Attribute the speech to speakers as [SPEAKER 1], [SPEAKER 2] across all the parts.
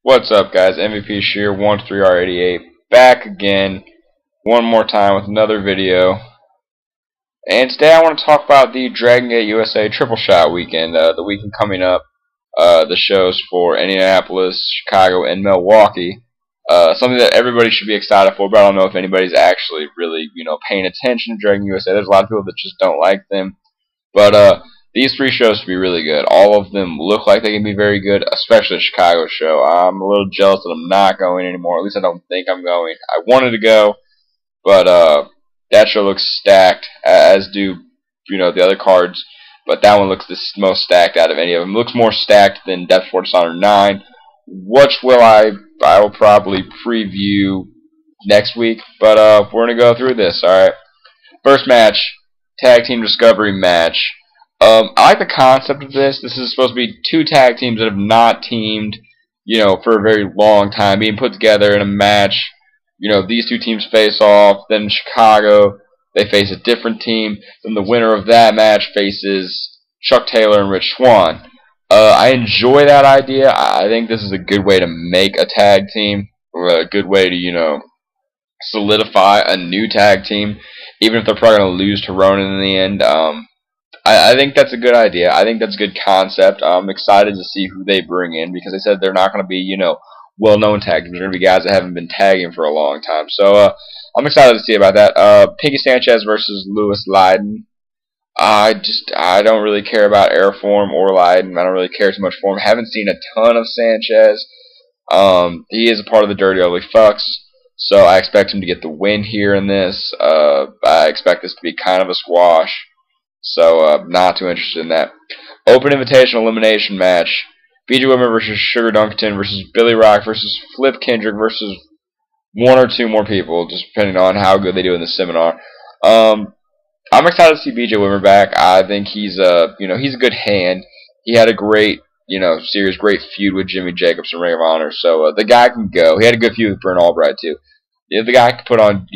[SPEAKER 1] What's up, guys? MVP Shear 13R88 back again, one more time with another video. And today I want to talk about the DGUSA Triple Shot weekend, the weekend coming up. The shows for Indianapolis, Chicago, and Milwaukee. Something that everybody should be excited for, but I don't know if anybody's actually really, paying attention to DGUSA. There's a lot of people that just don't like them, but these three shows should be really good. All of them look like they can be very good, especially the Chicago show. I'm a little jealous that I'm not going anymore. At least I don't think I'm going. I wanted to go, but that show looks stacked, as do the other cards. But that one looks the most stacked out of any of them. It looks more stacked than Death for Dishonor 9, which I will probably preview next week. But we're gonna go through this. All right. First match, Tag Team Discovery match. I like the concept of this. This is supposed to be two tag teams that have not teamed, for a very long time, being put together in a match. These two teams face off. Then in Chicago, they face a different team. Then the winner of that match faces Chuck Taylor and Rich Swann. I enjoy that idea. I think this is a good way to make a tag team, or a good way to, solidify a new tag team, even if they're probably going to lose to Ronan in the end. I think that's a good idea. I think that's a good concept. I'm excited to see who they bring in, because they said they're not going to be, well-known tag teams. They're going to be guys that haven't been tagging for a long time. So I'm excited to see about that. Piggy Sanchez versus Louis Leiden. I don't really care about Airform or Leiden. I don't really care too much for him. Haven't seen a ton of Sanchez. He is a part of the Dirty Ugly Fucks, so I expect him to get the win here in this. I expect this to be kind of a squash. So, not too interested in that. Open Invitational Elimination match. BJ Whitmer versus Sugar Dunkerton versus Billy Rock versus Flip Kendrick versus one or two more people, just depending on how good they do in the seminar. I'm excited to see BJ Whitmer back. I think he's he's a good hand. He had a great, great feud with Jimmy Jacobs in Ring of Honor. So, the guy can go. He had a good feud with Brent Albright, too. The guy can put on,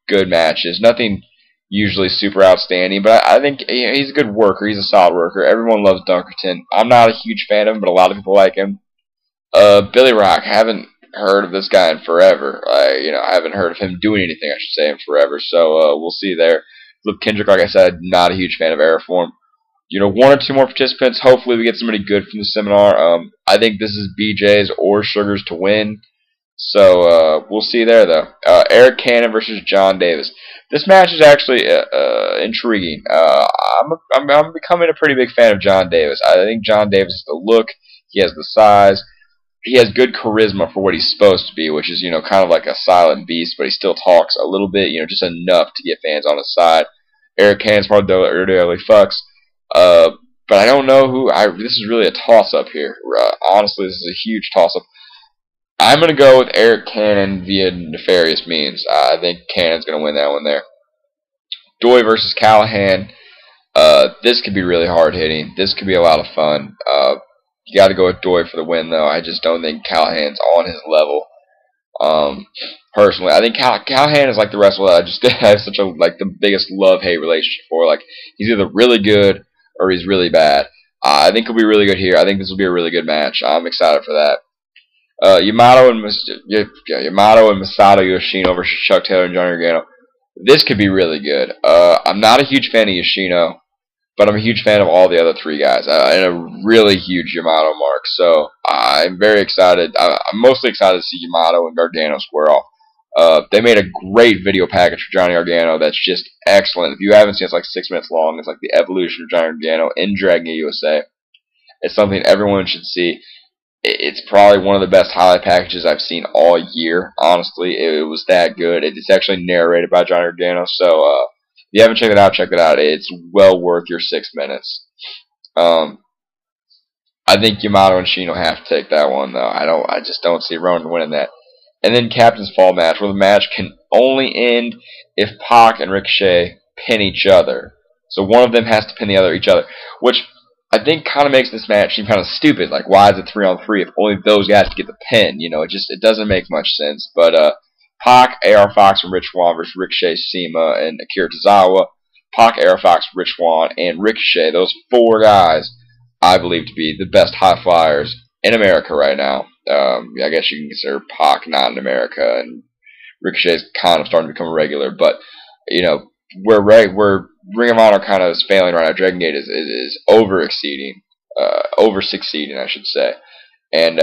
[SPEAKER 1] good matches. Nothing usually super outstanding, but I think he's a good worker. He's a solid worker. Everyone loves Dunkerton. I'm not a huge fan of him, but a lot of people like him. Billy Rock, haven't heard of this guy in forever. I haven't heard of him doing anything, I should say, in forever. So we'll see there. Flip Kendrick, like I said, not a huge fan of Airform. One or two more participants. Hopefully we get somebody good from the seminar. I think this is BJ's or Sugar's to win. So we'll see there, though. Eric Cannon versus John Davis. This match is actually intriguing. I'm becoming a pretty big fan of John Davis. I think John Davis has the look. He has the size. He has good charisma for what he's supposed to be, which is, kind of like a silent beast, but he still talks a little bit, just enough to get fans on his side. Eric Cannon's part of the Early Fucks. But I don't know who. This is really a toss-up here. Honestly, this is a huge toss-up. I'm going to go with Eric Cannon via nefarious means. I think Cannon's going to win that one there. Doy versus Callahan. This could be really hard-hitting. This could be a lot of fun. You got to go with Doy for the win, though. I just don't think Callahan's on his level. Personally, I think Callahan is like the wrestler that I just have such the biggest love-hate relationship for. He's either really good or he's really bad. I think he'll be really good here. I think this will be a really good match. I'm excited for that. Yamato and Masato Yoshino versus Chuck Taylor and Johnny Gargano. This could be really good. I'm not a huge fan of Yoshino, but I'm a huge fan of all the other three guys, and a really huge Yamato mark. So I'm very excited. I'm mostly excited to see Yamato and Gargano square off. They made a great video package for Johnny Gargano that's just excellent. If you haven't seen it, it's like 6 minutes long. It's like the evolution of Johnny Gargano in DGUSA. It's something everyone should see. It's probably one of the best highlight packages I've seen all year, honestly. It was that good. It's actually narrated by Johnny Gargano, so if you haven't checked it out, check it out. It's well worth your 6 minutes. I think Yamato and Shino have to take that one, though. I just don't see Ronan winning that. And then Captain's Fall match, where the match can only end if Pac and Ricochet pin each other. So one of them has to pin each other, which I think kind of makes this match seem kind of stupid. Why is it 3-on-3 if only those guys get the pin? It doesn't make much sense. But Pac, AR Fox, and Rich Swann versus Ricochet, Sema, and Akira Tozawa. Pac, AR Fox, Rich Swann, and Ricochet. Those four guys I believe to be the best high flyers in America right now. I guess you can consider Pac not in America, and Ricochet's kind of starting to become a regular. But you know, where Ring of Honor kind of is failing right now. Dragon Gate is over succeeding, I should say. And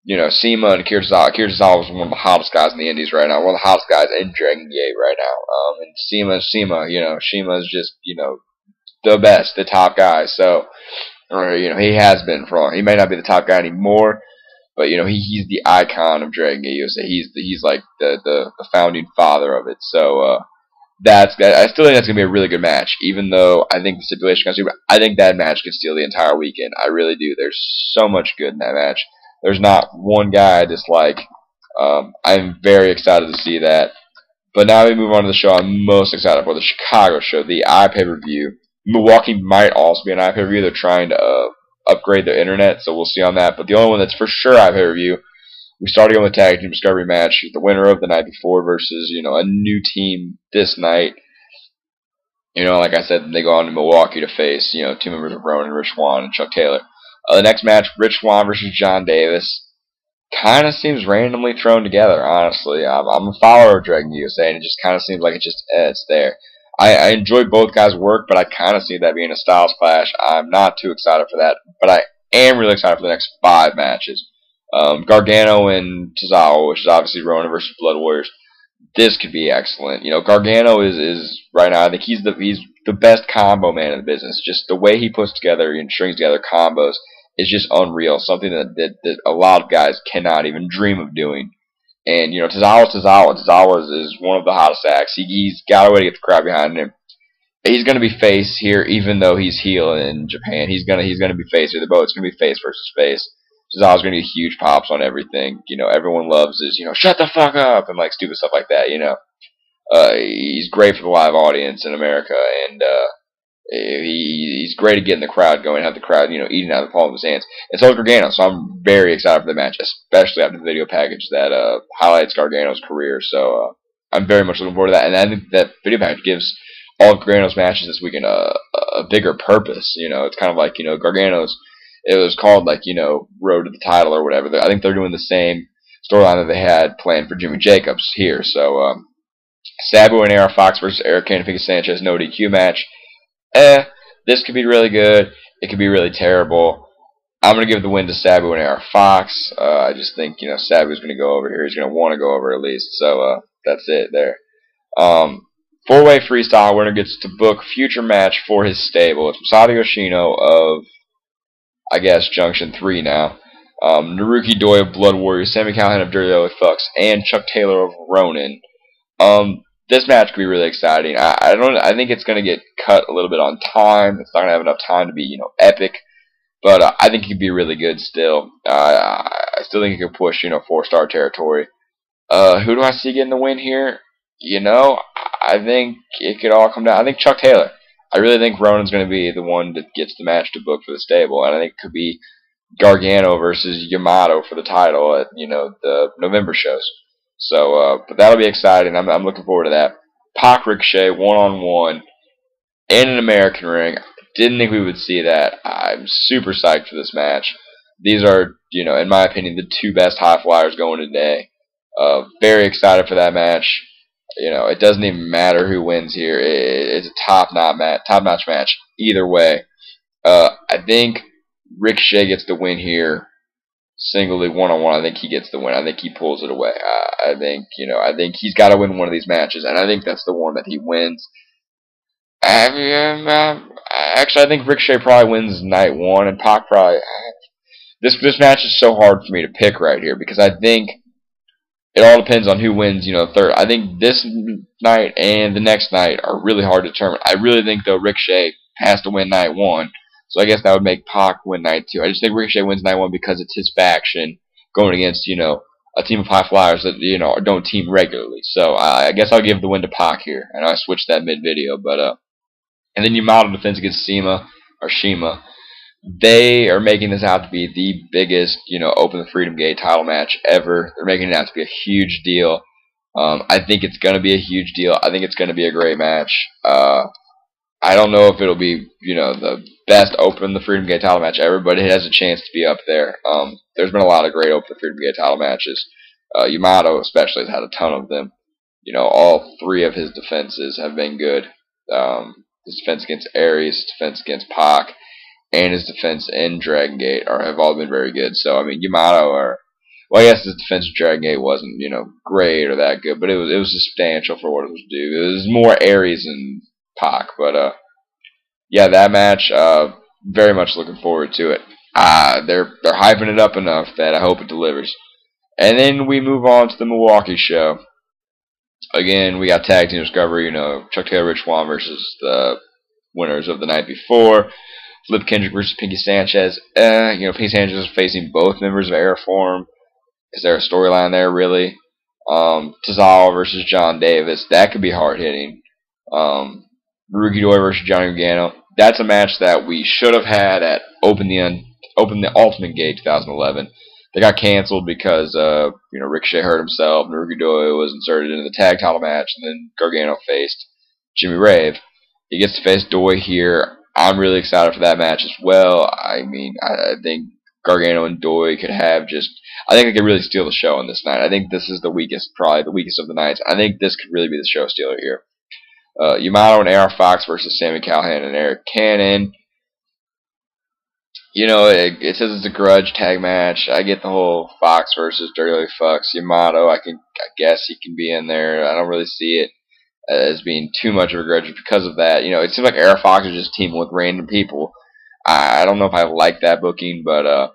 [SPEAKER 1] you know, Sema and Akira Tozawa is one of the hottest guys in the Indies right now. One of the hottest guys in Dragon Gate right now. And Sema, you know, Shima is just, you know, the best, the top guy. So, or, you know, he has been for long. He may not be the top guy anymore, but you know, he's the icon of Dragon Gate USA. He's like the founding father of it. So I still think that's gonna be a really good match. Even though I think the stipulation comes through, I think that match could steal the entire weekend. I really do. There's so much good in that match. There's not one guy I dislike. I'm very excited to see that. But now we move on to the show I'm most excited for, the Chicago show, the iPay-per-view. Milwaukee might also be an iPay-per-view. They're trying to upgrade their internet, so we'll see on that. But the only one that's for sure iPay-per-view, we started on the tag team discovery match. The winner of the night before versus, you know, a new team this night. You know, like I said, they go on to Milwaukee to face, you know, two members of Rowan, Rich Swann, and Chuck Taylor. The next match, Rich Swann versus John Davis. Kind of seems randomly thrown together, honestly. I'm a follower of Dragon USA, and it just kind of seems like it's there. I enjoy both guys' work, but I kind of see that being a styles clash. I'm not too excited for that, but I am really excited for the next 5 matches. Gargano and Tozawa, which is obviously Rowan versus Blood Warriors. This could be excellent. You know, Gargano is right now, I think he's the best combo man in the business. Just the way he puts together and strings together combos is just unreal. Something that a lot of guys cannot even dream of doing. And, you know, Tozawa is one of the hottest acts. He's got a way to get the crowd behind him. He's going to be face here, even though he's heel in Japan. He's going to be face here. The boat's going to be face versus face. Tozawa's going to get huge pops on everything. You know, everyone loves his, you know, shut the fuck up and like stupid stuff like that. You know, he's great for the live audience in America, and he's great at getting the crowd going, have the crowd, you know, eating out of the palm of his hands. And so is Gargano, so I'm very excited for the match, especially after the video package that highlights Gargano's career. So I'm very much looking forward to that, and I think that video package gives all of Gargano's matches this weekend a bigger purpose. You know, it's kind of like, you know, Gargano's, it was called like, you know, Road to the Title or whatever. I think they're doing the same storyline that they had planned for Jimmy Jacobs here. So Sabu and AR Fox versus Eric Kane and Fika Sanchez, no DQ match. This could be really good. It could be really terrible. I'm going to give the win to Sabu and AR Fox. I just think, you know, Sabu's going to go over here. He's going to want to go over at least. So that's it there. 4-way freestyle winner gets to book future match for his stable. It's Masato Yoshino of, I guess, Junction 3 now. Naruki Doi of Blood Warriors, Sami Callihan of Dirty Ugly Fucks, and Chuck Taylor of Ronin. This match could be really exciting. I think it's going to get cut a little bit on time. It's not going to have enough time to be, you know, epic. But I think it could be really good still. I still think it could push, you know, 4-star territory. Who do I see getting the win here? You know, I think it could all come down. I think Chuck Taylor. I really think Ronin's going to be the one that gets the match to book for the stable. And I think it could be Gargano versus Yamato for the title at, you know, the November shows. So, but that'll be exciting. I'm looking forward to that. Pac Ricochet one-on-one in an American ring. Didn't think we would see that. I'm super psyched for this match. These are, you know, in my opinion, the 2 best high flyers going today. Very excited for that match. You know, it doesn't even matter who wins here. It's a top-notch match either way. I think Ricochet gets the win here. Singly, one-on-one, I think he gets the win. I think he pulls it away. I think he's got to win one of these matches, and I think that's the one that he wins. Actually, I think Ricochet probably wins night 1, and Pac probably. This match is so hard for me to pick right here because I think it all depends on who wins, you know, third. I think this night and the next night are really hard to determine. I really think, though, Ricochet has to win night 1. So I guess that would make Pac win night 2. I just think Ricochet wins night 1 because it's his faction going against, you know, a team of high flyers that, you know, don't team regularly. So I guess I'll give the win to Pac here. And I switched that mid-video. But and then Yamato defends against Shima. They are making this out to be the biggest, you know, Open the Freedom Gate title match ever. They're making it out to be a huge deal. I think it's going to be a huge deal. I think it's going to be a great match. I don't know if it'll be, the best Open the Freedom Gate title match ever, but it has a chance to be up there. There's been a lot of great Open the Freedom Gate title matches. Yamato especially has had a ton of them. All three of his defenses have been good. His defense against Aries, his defense against Pac, and his defense in Dragon Gate have all been very good. So, I mean, Yamato well, I guess his defense in Dragon Gate wasn't, great or that good, but it was substantial for what it was due. It was more Aries than Pac, but yeah, that match, very much looking forward to it. They're hyping it up enough that I hope it delivers. And then we move on to the Milwaukee show. Again, we got tag team discovery. Chuck Taylor, Rich Swann versus the winners of the night before. Flip Kendrick versus Pinky Sanchez. Pinky Sanchez is facing both members of Airform. Is there a storyline there, really? Tozawa versus John Davis. That could be hard-hitting. Ruki Doi versus Johnny Gargano. That's a match that we should have had at Open the Ultimate Gate 2011. They got canceled because Ricochet hurt himself, and Ruki Doi was inserted into the tag title match, and then Gargano faced Jimmy Rave. He gets to face Doi here. I'm really excited for that match as well. I mean, I think Gargano and Doi could have I think they could really steal the show on this night. I think this is probably the weakest of the nights. I think this could really be the show stealer here. Yamato and AR Fox versus Sami Callihan and Eric Cannon. It says it's a grudge tag match. I get the whole Fox versus Dirty Lily Fox. Yamato, I guess he can be in there. I don't really see it as being too much of a grudge because of that. It seems like AR Fox is just teaming with random people. I don't know if I like that booking, but I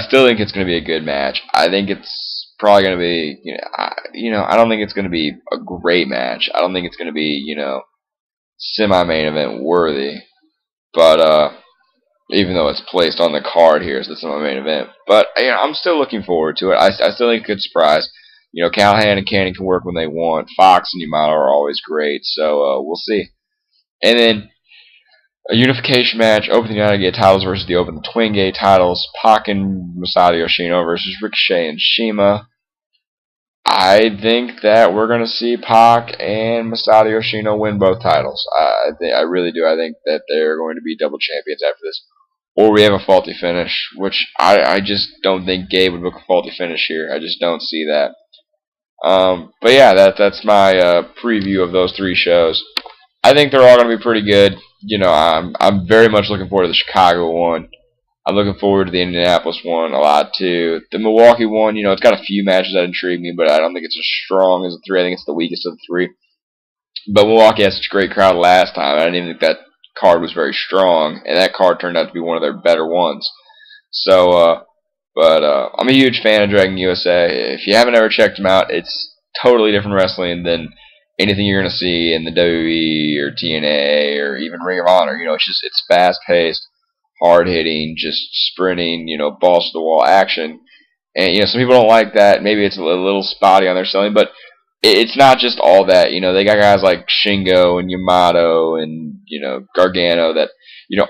[SPEAKER 1] still think it's going to be a good match. I think it's probably going to be, I don't think it's going to be a great match. I don't think it's going to be, semi-main event worthy. But even though it's placed on the card here as the semi-main event, but I'm still looking forward to it. I still think it could surprise. Callahan and Cannon can work when they want. Fox and Yamato are always great, so we'll see. And then a unification match, Open the United Gate titles versus the Open the Twin Gate titles. Pac and Masato Yoshino versus Ricochet and Shima. I think that we're going to see Pac and Masato Yoshino win both titles. I really do. I think that they're going to be double champions after this. Or we have a faulty finish, which I just don't think Gabe would book a faulty finish here. I just don't see that. But yeah, that's my preview of those three shows. I think they're all going to be pretty good. I'm very much looking forward to the Chicago one. I'm looking forward to the Indianapolis one a lot too. The Milwaukee one, it's got a few matches that intrigue me, but I don't think it's as strong as the three. I think it's the weakest of the three. But Milwaukee had such a great crowd last time. I didn't even think that card was very strong, and that card turned out to be one of their better ones. So, I'm a huge fan of Dragon USA. If you haven't ever checked them out, it's totally different wrestling than anything you're going to see in the WWE or TNA or even Ring of Honor. It's fast-paced, hard-hitting, just sprinting, balls to the wall action. And some people don't like that. Maybe it's a little spotty on their selling, but it's not just all that. They got guys like Shingo and Yamato and Gargano that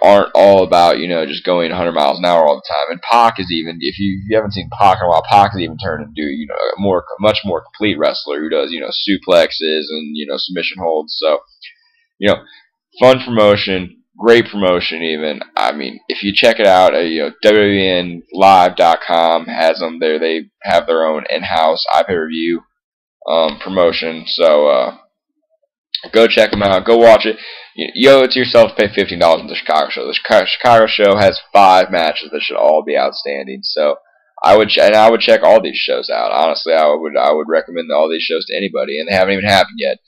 [SPEAKER 1] aren't all about just going 100 miles an hour all the time. And Pac is even, if you haven't seen Pac in a while, Pac is even turned into a much more complete wrestler who does suplexes and submission holds. So fun promotion. Great promotion, even. I mean, if you check it out, WWNlive.com has them there. They have their own in-house iPay-per-view promotion. So go check them out. Go watch it. You owe it to yourself to pay $15 for the Chicago show. The Chicago show has 5 matches that should all be outstanding. So I would check all these shows out. Honestly, I would recommend all these shows to anybody, and they haven't even happened yet.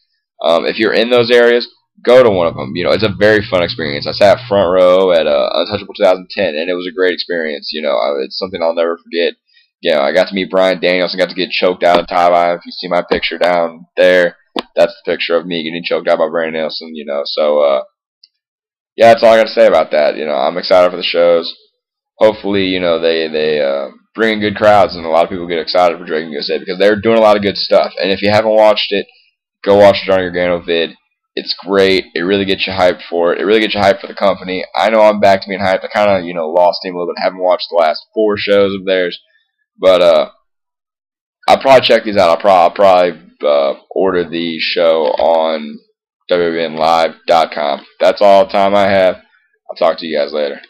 [SPEAKER 1] If you're in those areas, go to one of them. It's a very fun experience. I sat front row at Untouchable 2010, and it was a great experience. It's something I'll never forget. I got to meet Bryan Danielson. Got to get choked out in tie-eye. If you see my picture down there, that's the picture of me getting choked out by Bryan Danielson. So yeah, that's all I got to say about that. I'm excited for the shows. Hopefully, they bring in good crowds, and a lot of people get excited for Dragon USA because they're doing a lot of good stuff. And if you haven't watched it, go watch the Johnny Gargano vid. It's great. It really gets you hyped for it. It really gets you hyped for the company. I know I'm back to being hyped. I kind of, lost steam a little bit. I haven't watched the last 4 shows of theirs. But I'll probably check these out. I'll probably order the show on WWNlive.com. That's all the time I have. I'll talk to you guys later.